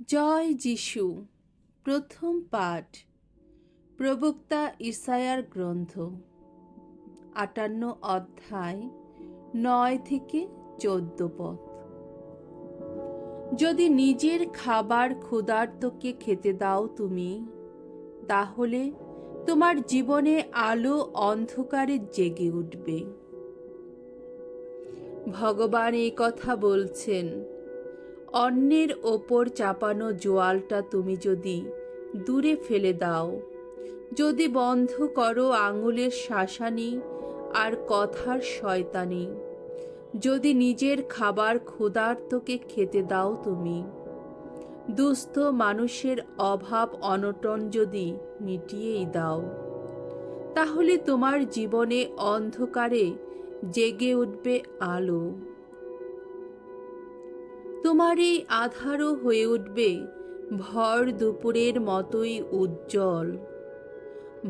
জয় যিশু। প্রথম পাঠ প্রবক্তা ইসায়ার গ্রন্থ ৫৮ অধ্যায় ৯ থেকে ১৪ পদ। যদি নিজের খাবার ক্ষুধার্তকে খেতে দাও তুমি, তাহলে তোমার জীবনে আলো অন্ধকারে জেগে উঠবে। ভগবান এই কথা বলছেন, অন্যের ওপর চাপানো জোয়ালটা তুমি যদি দূরে ফেলে দাও, যদি বন্ধ করো আঙুলের শাসানি আর কথার শয়তানি, যদি নিজের খাবার ক্ষুধার্তকে খেতে দাও তুমি, দুস্থ মানুষের অভাব অনটন যদি মিটিয়েই দাও, তাহলে তোমার জীবনে অন্ধকারে জেগে উঠবে আলো। তোমার এই আধারও হয়ে উঠবে ভর দুপুরের মতোই উজ্জ্বল।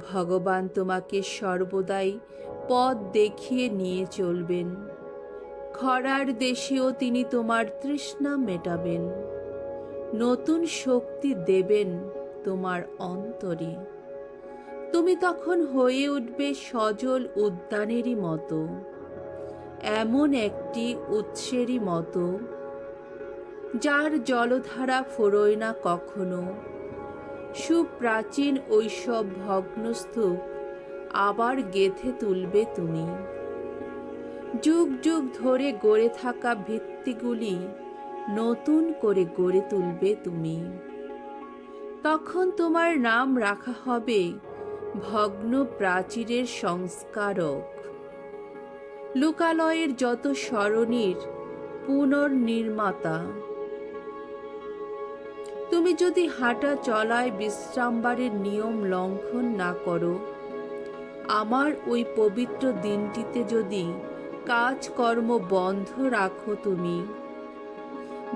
ভগবান তোমাকে সর্বদাই পথ দেখিয়ে নিয়ে চলবেন। খরার দেশেও তিনি তোমার তৃষ্ণা মেটাবেন, নতুন শক্তি দেবেন তোমার অন্তরে। তুমি তখন হয়ে উঠবে সজল উদ্যানেরই মতো, এমন একটি উৎসেরই মতো যার জলধারা ফোরোয় না কখনো। সুপ্রাচীন ওইসব ভগ্নস্তূপ আবার গেঁথে তুলবে তুমি। যুগ যুগ ধরে গড়ে থাকা ভিত্তিগুলি নতুন করে গড়ে তুলবে তুমি। তখন তোমার নাম রাখা হবে ভগ্ন প্রাচীরের সংস্কারক, লোকালয়ের যত সরণির পুনর্নির্মাতা। তুমি যদি হাঁটা চলায় বিশ্রামবারের নিয়ম লঙ্ঘন না করো, আমার ওই পবিত্র দিনটিতে যদি কাজকর্ম বন্ধ রাখো তুমি,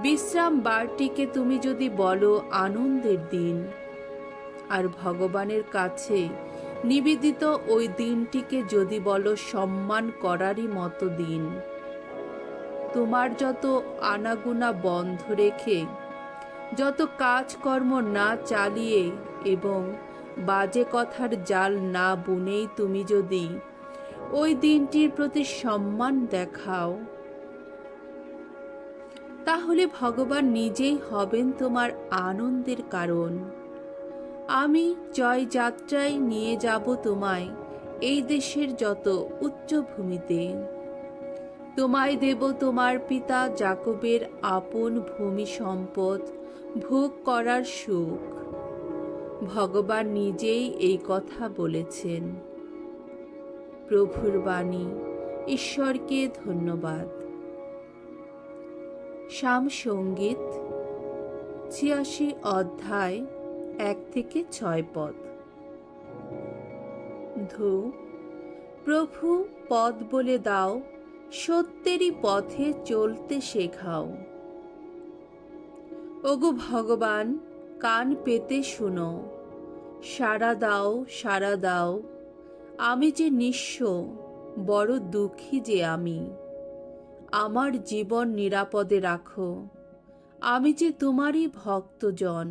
বিশ্রাম বারটিকে তুমি যদি বলো আনন্দের দিন, আর ভগবানের কাছে নিবেদিত ওই দিনটিকে যদি বলো সম্মান করারই মতো দিন, তোমার যত আনাগোনা বন্ধ রেখে, যত কাজকর্ম না চালিয়ে এবং বাজে কথার জাল না বুনেই তুমি যদি ওই দিনটির প্রতি সম্মান দেখাও, তাহলে ভগবান নিজেই হবেন তোমার আনন্দের কারণ। আমি জয়যাত্রায় নিয়ে যাব তোমায় এই দেশের যত উচ্চভূমিতে। তোমায় দেব তোমার পিতা যাকবের আপন ভূমি সম্পদ ভোগ করার সুখ। ভগবান নিজেই এই কথা বলেছেন। প্রভুর বাণী। ঈশ্বরকে ধন্যবাদ। সাম সঙ্গীত ৮৬ অধ্যায় ১ থেকে ৬ পদ। ধু, প্রভু পথ বলে দাও, সত্যেরই পথে চলতে শেখাও। ওগো ভগবান, কান পেতে শুনো, সাড়া দাও, সাড়া দাও। আমি যে নিঃস্ব, বড় দুঃখী যে আমি। আমার জীবন নিরাপদে রাখো, আমি যে তোমারই ভক্তজন।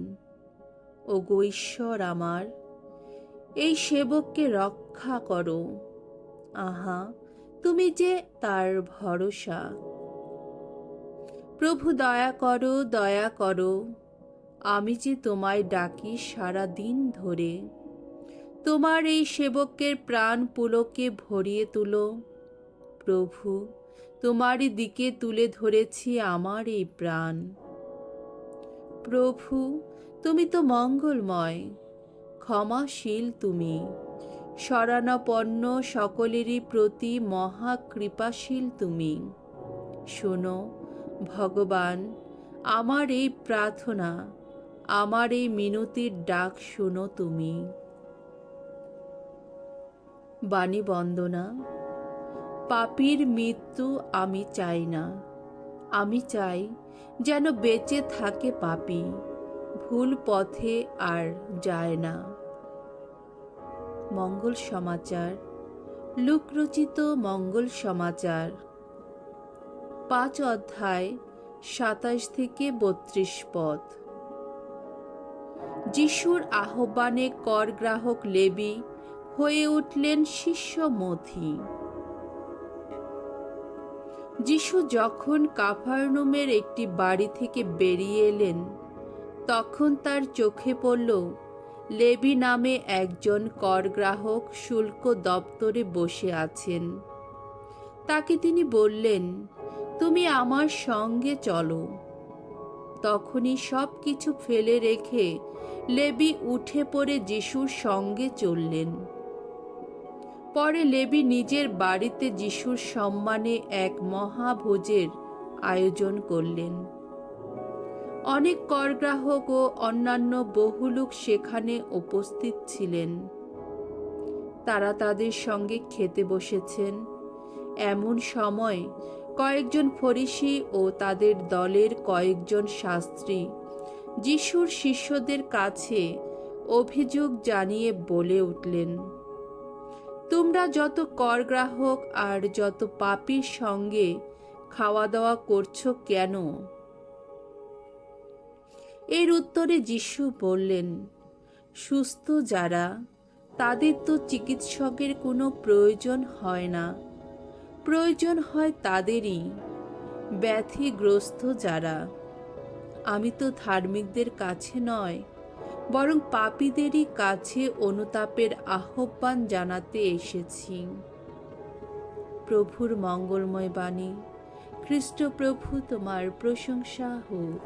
ওগো ঈশ্বর আমার, এই সেবককে রক্ষা করো। আহা, তুমি যে তার ভরসা। প্রভু দয়া করো, দয়া করো। আমি যে তোমায় ডাকি সারা দিন ধরে। তোমার এই সেবকের প্রাণ পুলকে ভরিয়ে তুলো। প্রভু, তোমারই দিকে তুলে ধরেছি আমার এই প্রাণ। প্রভু, তুমি তো মঙ্গলময়, ক্ষমাশীল তুমি, শরণাপন্ন সকলেরই প্রতি মহা কৃপাশীল তুমি। শোনো ভগবান, আমার এই প্রার্থনা, আমার এই মিনতির ডাক শোনো তুমি। বাণী বন্দনা। পাপীর মৃত্যু আমি চাই না, আমি চাই যেন বেঁচে থাকে পাপী, ভুল পথে আর যায় না। মঙ্গল সমাচার। লুকরচিত মঙ্গল সমাচার ৫ অধ্যায় ২৭ থেকে ৩২ পদ। যিশুর আহ্বানে কর গ্রাহক লেবী হয়ে উঠলেন শিষ্যমথী। যিশু যখন কাফারনউমের একটি বাড়ি থেকে বেরিয়ে এলেন, তখন তার চোখে পড়ল লেবী নামে একজন করগ্রাহক শুল্ক দপ্তরে বসে আছেন। তাকে তিনি বললেন, তুমি আমার সঙ্গে চলো। তখনই সব কিছু ফেলে রেখে লেবী উঠে পড়ে যিশুর সঙ্গে চললেন। পরে লেবী নিজের বাড়িতে যিশুর সম্মানে এক মহাভোজের আয়োজন করলেন। অনেক করগ্রাহক ও অন্যান্য বহু লোক সেখানে উপস্থিত ছিলেন। তারা তাদের সঙ্গে খেতে বসেছেন। এমন সময় কয়েকজন ফরিসি ও তাদের দলের কয়েকজন শাস্ত্রী যিশুর শিষ্যদের কাছে অভিযোগ জানিয়ে বলে উঠলেন, তোমরা যত করগ্রাহক আর যত পাপীর সঙ্গে খাওয়া দাওয়া করছো কেন? এর উত্তরে যিশু বললেন, সুস্থ যারা, তাদের তো চিকিৎসকের কোনো প্রয়োজন হয় না, প্রয়োজন হয় তাদেরই। ব্যাধিগ্রস্ত যারা, আমি তো ধার্মিকদের কাছে নয়, বরং পাপীদেরই কাছে অনুতাপের আহ্বান জানাতে এসেছি। প্রভুর মঙ্গলময় বাণী। খ্রিস্ট প্রভু তোমার প্রশংসা হোক।